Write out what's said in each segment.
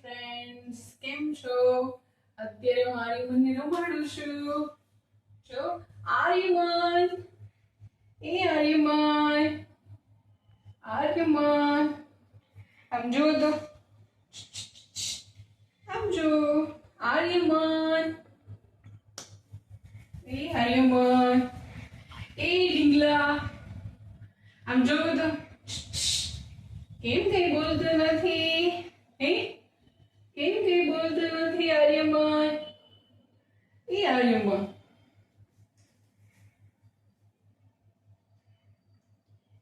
Friends, કેમ છો? અત્યારે હું આર્યમનને રમાડું છું. જો આર્યમન, એ આર્યમન, આર્યમન, આમ જો તો, આમ જો આર્યમન, એ આર્યમન, એ ઢીંગલા, આમ જો તો, કેમ કઈ બોલતો નથી? હે, કેમ કઈ બોલતો નથી આર્યમન? એ આર્યમન,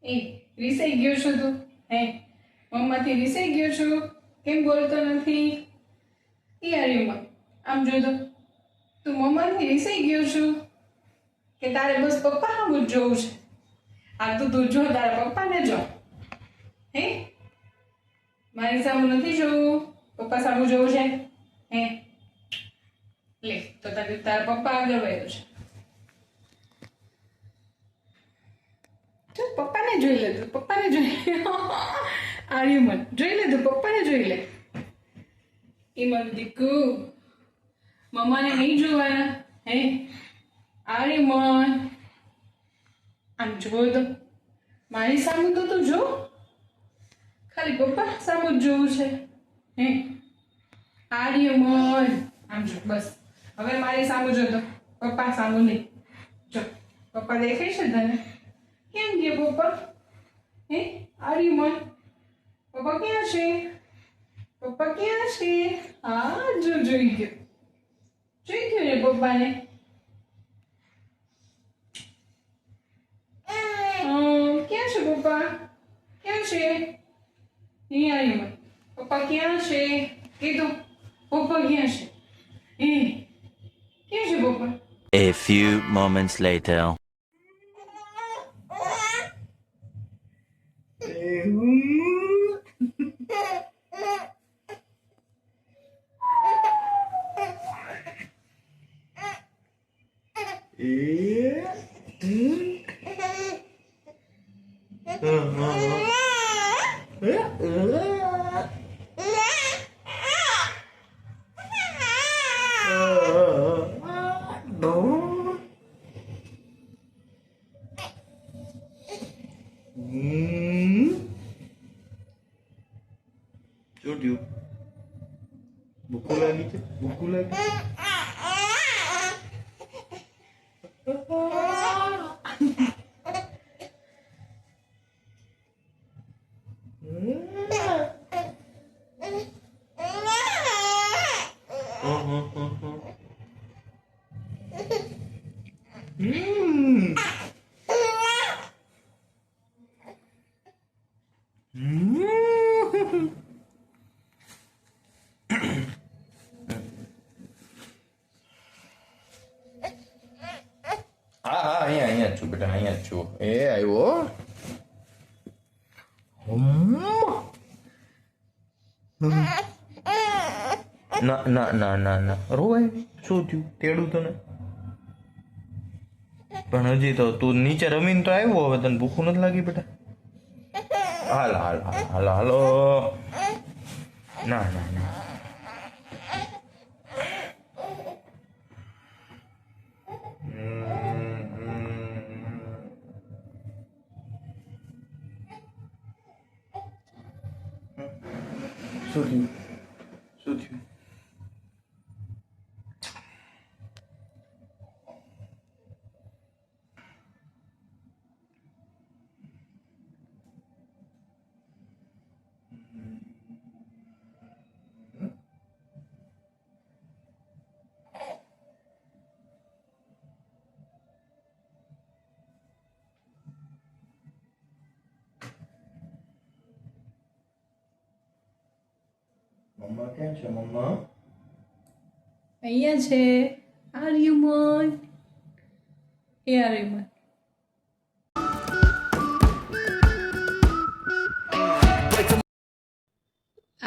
એ રીસાઈ ગયો છો તું? હે, મમ્માથી રીસાઈ ગયો છો? કેમ બોલતો નથી? એ આર્યમન, આમ જો તો, તું મમ્માથી રીસાઈ ગયો છો કે તારે બસ પપ્પા સામું જ જોવું છે? આ તું જો તારા પપ્પાને જો. હે, મારી સામું નથી જોવું, પપ્પા સામું જોવું છે? હે, લે તો તારા પપ્પા આગળ વયો છે. ચાલ પપ્પાને જોઈ લે, તું પપ્પાને જોઈ લે. આર્યમન જોઈ લે, તું પપ્પાને જોઈ લે. એ મારું દીકુ, મમ્માને નહીં જોવાના. હે આર્યમન, આમ જો તો, મારી સામું તો તું જો, ખાલી પપ્પા સામું જ જોવું છે? હે આર્યમન, આમ જો બસ. હવે મારી સામું જો તો, પપ્પા સામું નહીં. જો પપ્પા દેખાય છે તને? કેમ ગયા પપ્પા? હે આર્યમન, પપ્પા ક્યાં છે? પપ્પા ક્યાં છે? હા જો જોઈ ગયો, જોઈ ગયો ને પપ્પાને. ક્યાં છે પપ્પા? ક્યાં છે? નહીં આર્યમન, પપ્પા ક્યાં છે? કીધું પપ્પા ક્યાં છે? ક્યાં છે પપ્પા? A few moments later. ચોટ્યું ભૂખું લાગી છે, ભૂખું લાગી છે. હા હા અહીંયા જ છું બેટા, અહીંયા જ છું. એ આવ્યો. ના ના ના ના ના રોવાય. શું થયું? તેડું તને પણ હજી તો તું નીચે રમીને તો આવ્યો. હવે તને ભૂખું નથી લાગી બેટા? હાલ હાલ હાલ હાલો હાલો. ના ના ના શું થયું? શું થયું? મમ્મા કેમ છે? મમ્મા અહીંયા છે આર્યમન, એ આર્યમન.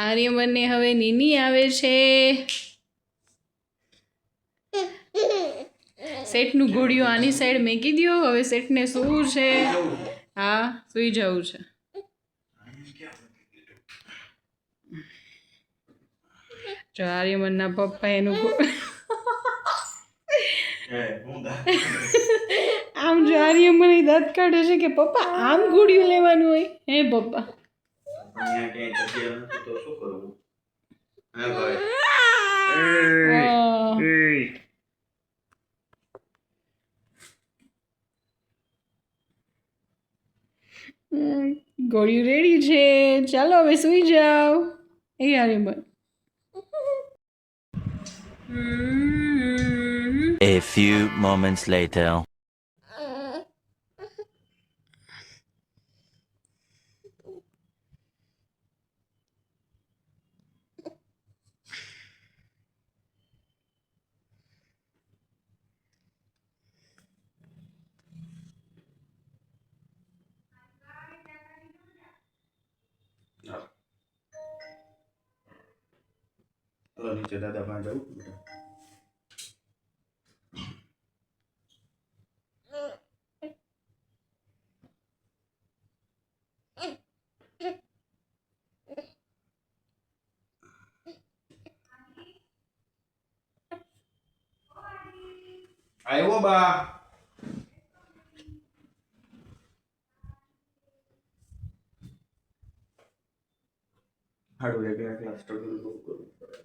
આર્યમનને હવે નીની આવે છે. સેટનું ઘોડિયું આની સાઈડ મેકી દ્યો. હવે સેટને સૂવું છે. હા સૂઈ જવું છે. જો આર્યમનના પપ્પા એનું આમ જો આર્યમન દાંત કાઢે છે કે પપ્પા આમ ઘોડિયું લેવાનું હોય હે પપ્પા. ઘોડિયું રેડી છે, ચાલો હવે સુઈ જાઓ. એ આર્યમન A few moments later. નીચે દાદા પાસે જવું બેટા. આવ્યો બા. હાડું એક ક્લાસ સ્ટ્રગલ બહુ કરવું પડે.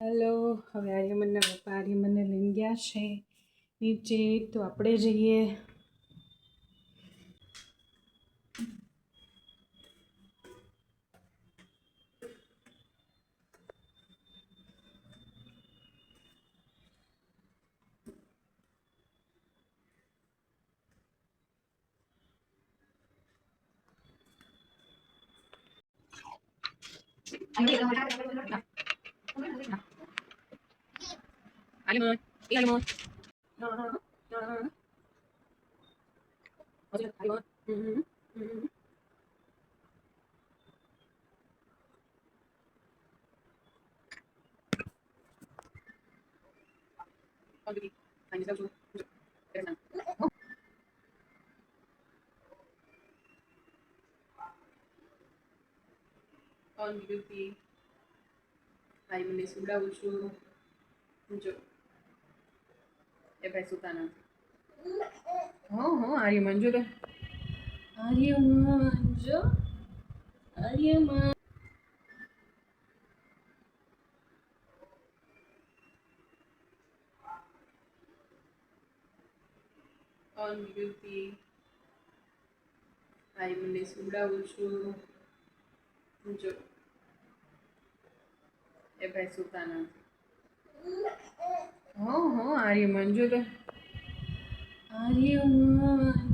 હેલો, હવે આર્યમનના પપ્પા આર્યમનને લઈને ગયા છે નીચે, તો આપણે જઈએ. ઓન ડ્યુટી ભાઈ મને સુડાવું છું. જો એ ભાઈ સુતા નથી. આર્યમન જો તો આર્યમન જો આર્યમન ઓન ડ્યુટી ભાઈ મને સુડાવું છું. જો એ ભાઈ સુતા નથી. આર્યમન જો તો આર્યમન